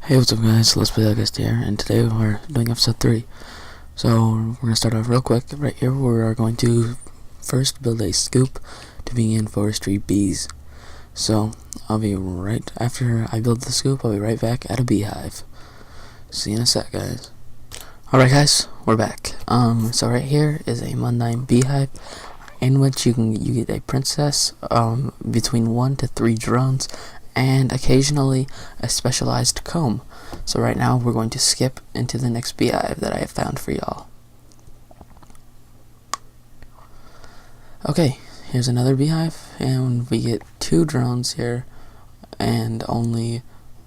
Hey, what's up guys, Let's Play August here, and today we're doing episode 3. So, we're going to start off real quick. Right here, we are going to first build a scoop to begin forestry bees. So, I'll be right after I build the scoop, I'll be right back at a beehive. See you in a sec, guys. Alright guys, we're back. So right here is a mundane beehive, in which you get a princess, between 1 to 3 drones, and occasionally a specialized comb. So right now we're going to skip into the next beehive that I have found for y'all. Okay, here's another beehive, and we get 2 drones here and only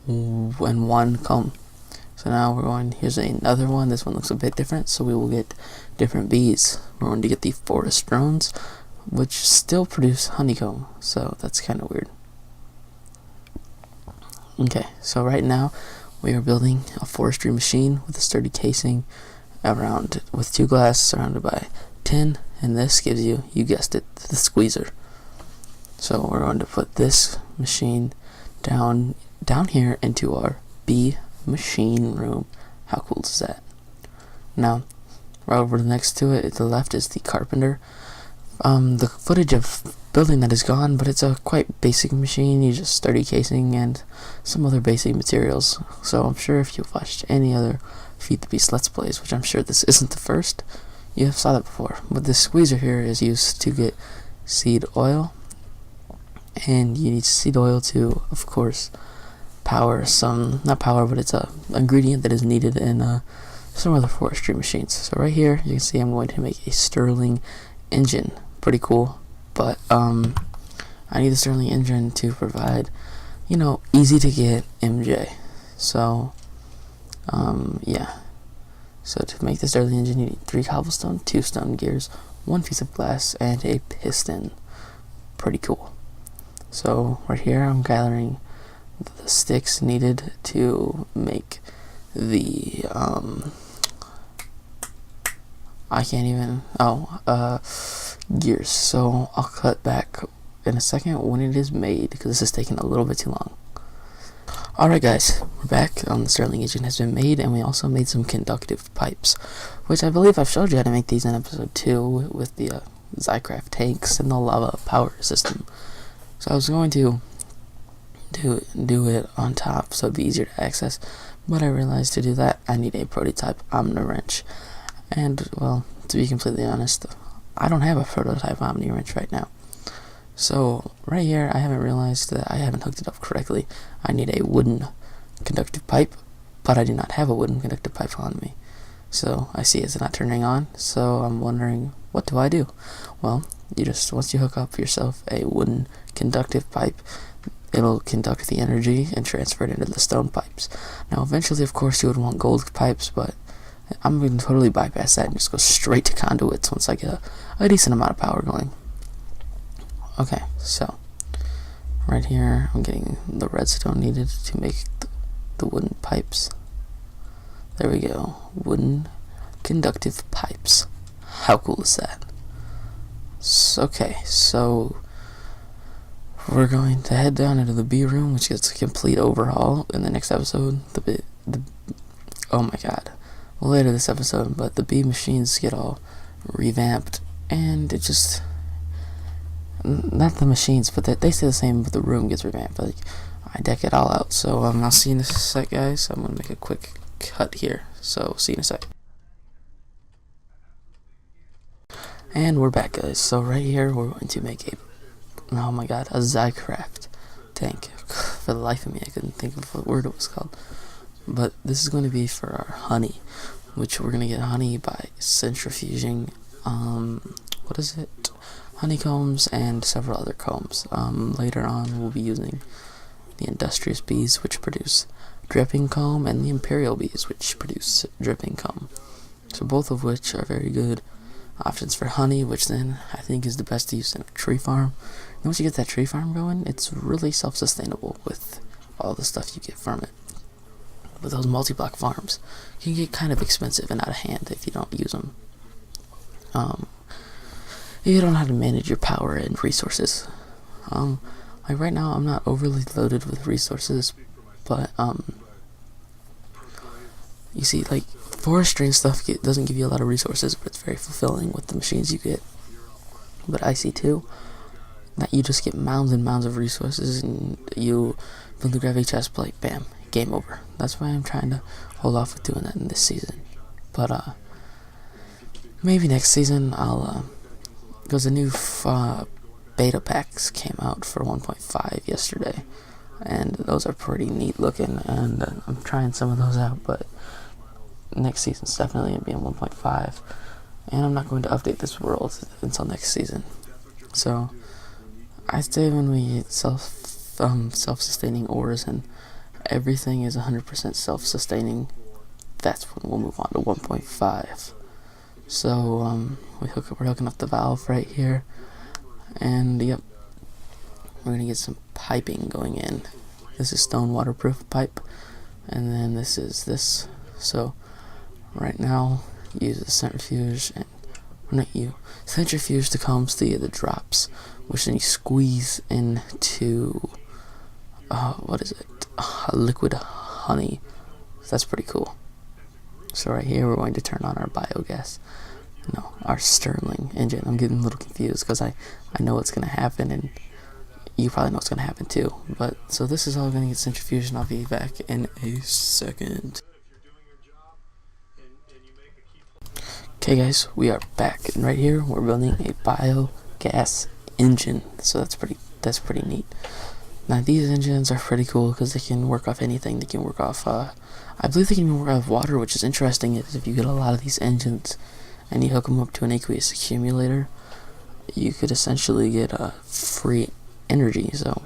one comb. So now we're going, here's another one. This one looks a bit different, so we will get different bees. We're going to get the forest drones, which still produce honeycomb, so that's kind of weird. Okay, so right now we are building a forestry machine with a sturdy casing with 2 glass surrounded by tin, and this gives you guessed it, the squeezer. So we're going to put this machine down here into our bee machine room. How cool is that? Now, right over next to it, at the left, is the carpenter. The footage of building that is gone, but it's a quite basic machine. You just sturdy casing and some other basic materials. So I'm sure if you've watched any other Feed the Beast Let's Plays, which I'm sure this isn't the first, you have saw that before. But this squeezer here is used to get seed oil, and you need seed oil to, of course, power some, not power, but it's a ingredient that is needed in some other forestry machines. So right here you can see I'm going to make a Stirling engine. Pretty cool, but I need the Stirling engine to provide, easy to get MJ. So yeah, so to make the Stirling engine you need 3 cobblestone, 2 stone gears, 1 piece of glass, and a piston. Pretty cool. So right here I'm gathering the sticks needed to make the gears. So I'll cut back in a second when it is made, because this is taking a little bit too long. Alright guys, we're back. The Stirling engine has been made, and we also made some conductive pipes, which I believe I've showed you how to make these in episode 2 with the Zycraft tanks and the lava power system. So I was going to do it on top so it'd be easier to access, but I realized to do that I need a prototype Omni wrench, and well, to be completely honest, I don't have a prototype Omni wrench right now. So right here I haven't realized that I haven't hooked it up correctly. I need a wooden conductive pipe, but I do not have a wooden conductive pipe on me. So I see it's not turning on, so I'm wondering, what do I do? Well, once you hook up yourself a wooden conductive pipe, it'll conduct the energy and transfer it into the stone pipes. Now eventually, of course, you would want gold pipes, but I'm going to totally bypass that and just go straight to conduits once I get a decent amount of power going. Okay, so right here I'm getting the redstone needed to make the wooden pipes. There we go, wooden conductive pipes. How cool is that? Okay, so we're going to head down into the bee room, which gets a complete overhaul in the next episode. Oh my god, later this episode, but the bee machines get all revamped, and it just, not the machines, but they stay the same, but the room gets revamped. Like, I deck it all out. So I'll see you in a sec, guys. I'm gonna make a quick cut here, so see you in a sec. And we're back, guys. So right here we're going to make a Zycraft tank. For the life of me I couldn't think of what word it was called, but this is going to be for our honey, which we're going to get honey by centrifuging honeycombs and several other combs. Later on we'll be using the Industrious bees, which produce dripping comb, and the Imperial bees, which produce dripping comb. So both of which are very good options for honey, which then I think is the best to use in a tree farm. And once you get that tree farm going, it's really self-sustainable with all the stuff you get from it. But those multi-block farms can get kind of expensive and out of hand if you don't use them. You don't know how to manage your power and resources. Like right now I'm not overly loaded with resources, but you see, like, forestry and stuff doesn't give you a lot of resources, but it's very fulfilling with the machines you get. But IC2, that you just get mounds and mounds of resources, and you build a gravity chest plate, bam, game over. That's why I'm trying to hold off with doing that in this season. But maybe next season I'll because the new beta packs came out for 1.5 yesterday, and those are pretty neat looking, and I'm trying some of those out. But next season's definitely going to be in 1.5, and I'm not going to update this world until next season. So I say when we get self-sustaining ores and everything is 100% self-sustaining, that's when we'll move on to 1.5. So we're hooking up the valve right here, and yep, we're gonna get some piping going in. This is stone waterproof pipe, and then this is this. So right now, use the centrifuge, and centrifuge to combs the drops, which then you squeeze into what is it? Liquid honey. So that's pretty cool. So right here, we're going to turn on our biogas. No, our Stirling engine. I'm getting a little confused because I know what's going to happen, and you probably know what's going to happen too. But so this is all going to get centrifuged, and I'll be back in a second. Okay guys, we are back, and right here we're building a biogas engine. So that's pretty neat. Now these engines are pretty cool because they can work off anything. They can work off I believe they can even work off water, which is interesting. Is if you get a lot of these engines and you hook them up to an aqueous accumulator, you could essentially get free energy. So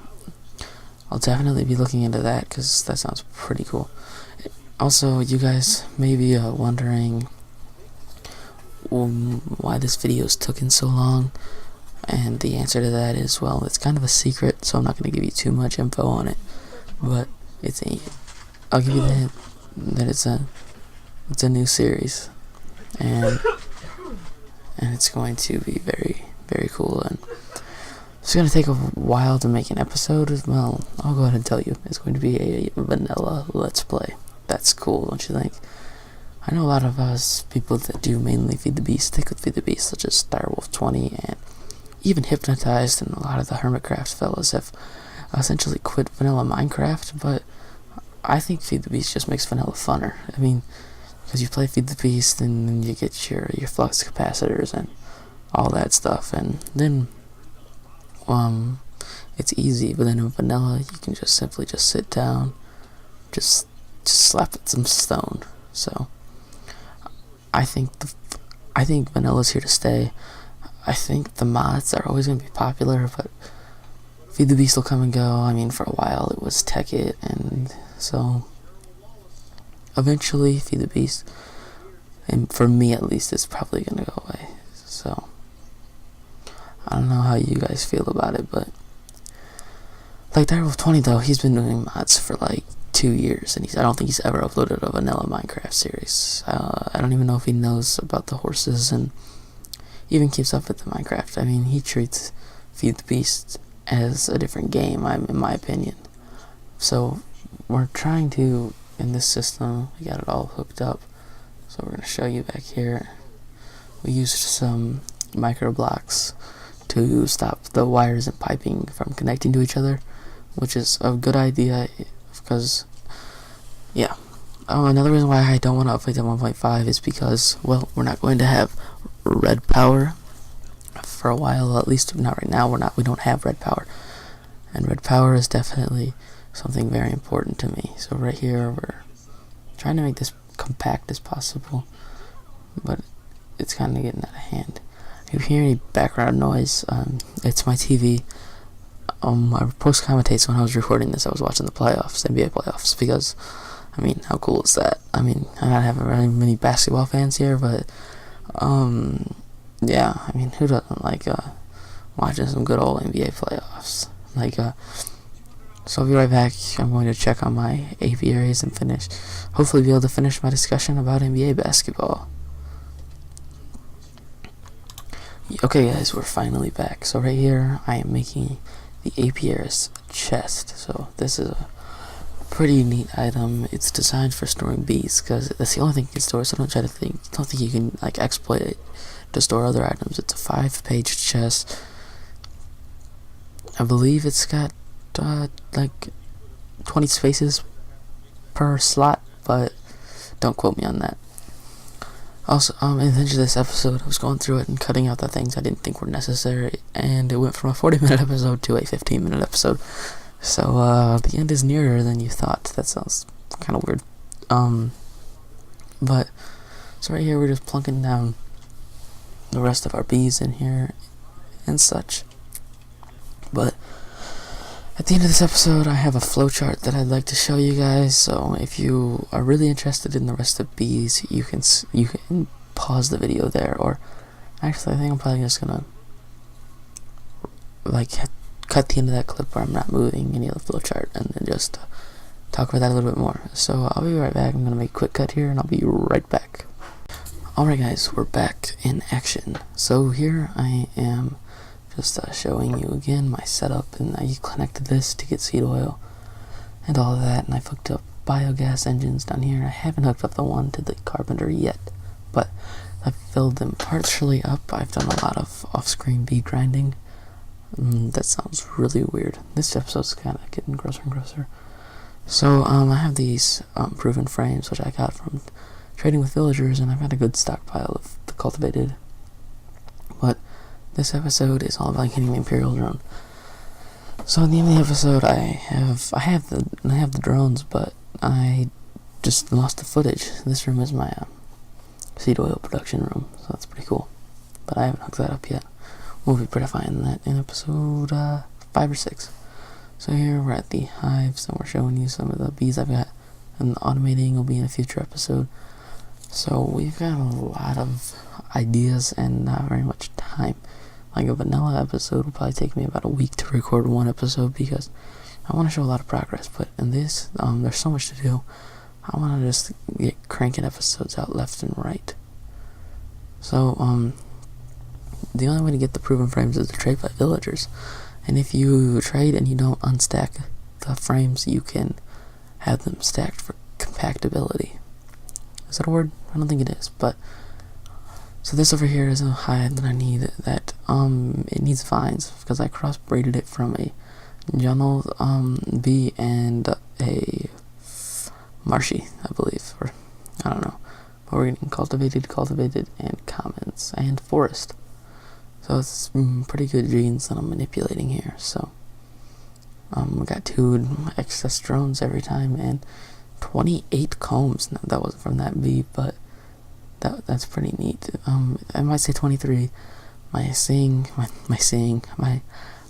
I'll definitely be looking into that because that sounds pretty cool. Also, you guys may be wondering why this video's taken so long, and the answer to that is, well, it's kind of a secret, so I'm not going to give you too much info on it. But I'll give you the hint that it's a new series, and it's going to be very, very cool, and it's going to take a while to make an episode. Well, I'll go ahead and tell you, it's going to be a vanilla let's play. That's cool, don't you think? I know a lot of us people that do mainly Feed the Beast stick with Feed the Beast, such as Direwolf20 and even Hypnotized, and a lot of the Hermitcraft fellas have essentially quit vanilla Minecraft, but I think Feed the Beast just makes vanilla funner. I mean, because you play Feed the Beast, and then you get your flux capacitors and all that stuff, and then it's easy. But then in vanilla, you can just simply sit down, just slap at some stone. So I think vanilla's here to stay. I think the mods are always going to be popular, but Feed the Beast will come and go. I mean, for a while it was Tech It, and so eventually Feed the Beast, and for me at least, it's probably going to go away. So I don't know how you guys feel about it, but like Direwolf20 though, he's been doing mods for like 2 years, and I don't think he's ever uploaded a vanilla Minecraft series. I don't even know if he knows about the horses and even keeps up with the Minecraft. I mean, he treats Feed the Beast as a different game, in my opinion. So we're trying to, in this system, we got it all hooked up. So we're going to show you back here. We used some micro blocks to stop the wires and piping from connecting to each other, which is a good idea because, yeah. Another reason why I don't want to update to 1.5 is because, well, we're not going to have red power for a while. At least not right now. We don't have red power, and red power is definitely something very important to me. So right here, we're trying to make this compact as possible, but it's kind of getting out of hand. If you hear any background noise, it's my TV. I post commentates when I was recording this. I was watching the playoffs, NBA playoffs, because, I mean, how cool is that? I mean, I don't have really many basketball fans here, but yeah, I mean, who doesn't like watching some good old NBA playoffs? Like, so I'll be right back. I'm going to check on my apiaries and hopefully be able to finish my discussion about NBA basketball. Okay guys, we're finally back. So right here, I am making the apiaries chest. So this is pretty neat item. It's designed for storing bees because that's the only thing you can store. So don't think you can like exploit it to store other items. It's a 5-page chest. I believe it's got like 20 spaces per slot, but don't quote me on that. Also, in the end of this episode, I was going through it and cutting out the things I didn't think were necessary, and it went from a 40-minute episode to a 15-minute episode. So, the end is nearer than you thought. That sounds kind of weird. But, so right here, we're just plunking down the rest of our bees in here and such. But, at the end of this episode, I have a flowchart that I'd like to show you guys. So if you are really interested in the rest of bees, you can pause the video there. Or actually, I think I'm probably just gonna like cut the end of that clip where I'm not moving any of the flowchart, and then just talk about that a little bit more. So I'll be right back. I'm gonna make a quick cut here, and I'll be right back. Alright, guys, we're back in action. So here I am. Just showing you again my setup, and I connected this to get seed oil and all of that, and I've hooked up biogas engines down here. I haven't hooked up the one to the carpenter yet, but I've filled them partially up. I've done a lot of off-screen bead grinding. That sounds really weird. This episode's kind of getting grosser and grosser. So I have these proven frames, which I got from trading with villagers, and I've got a good stockpile of the cultivated. But this episode is all about getting the Imperial drone. So in the end of the episode, I have the drones, but I just lost the footage. This room is my seed oil production room, so that's pretty cool. But I haven't hooked that up yet. We'll be prettifying that in episode 5 or 6. So here we're at the hives, and we're showing you some of the bees I've got, and the automating will be in a future episode. So we've got a lot of ideas and not very much time. Like a vanilla episode will probably take me about a week to record one episode because I want to show a lot of progress. But in this, there's so much to do. I want to just get cranking episodes out left and right. So, the only way to get the proven frames is to trade by villagers. And if you trade and you don't unstack the frames, you can have them stacked for compactability. Is that a word? I don't think it is, but so this over here is a hive that I need that it needs vines because I crossbreeded it from a Jungle bee and a Marshy, I believe, or I don't know. But we're getting cultivated, and commons and forest. So it's pretty good genes that I'm manipulating here. So we got 2 excess drones every time and 28 combs. Now, that wasn't from that bee, but that's pretty neat. I might say 23. My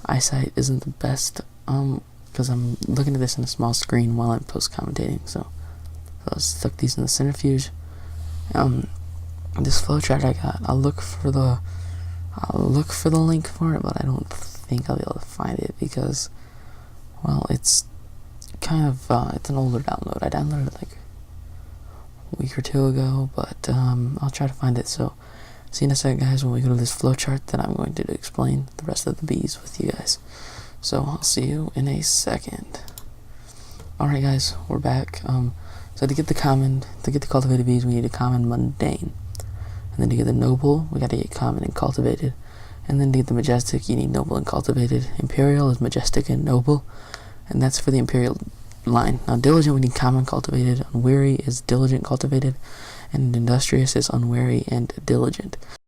eyesight isn't the best because I'm looking at this in a small screen while I'm post commentating. So I stuck these in the centrifuge. This flowchart I got, I'll look for the link for it, but I don't think I'll be able to find it because, well, it's kind of it's an older download. I downloaded it like a week or 2 ago, but I'll try to find it. So see you in a second, guys, when we go to this flowchart that I'm going to explain the rest of the bees with you guys. So I'll see you in a second. Alright, guys, we're back. So to get the cultivated bees, we need a common mundane. And then to get the noble, we gotta get common and cultivated. And then to get the majestic, you need noble and cultivated. Imperial is majestic and noble, and that's for the Imperial line. Now diligent, we need common cultivated. Unwary is diligent cultivated, and industrious is unwary and diligent.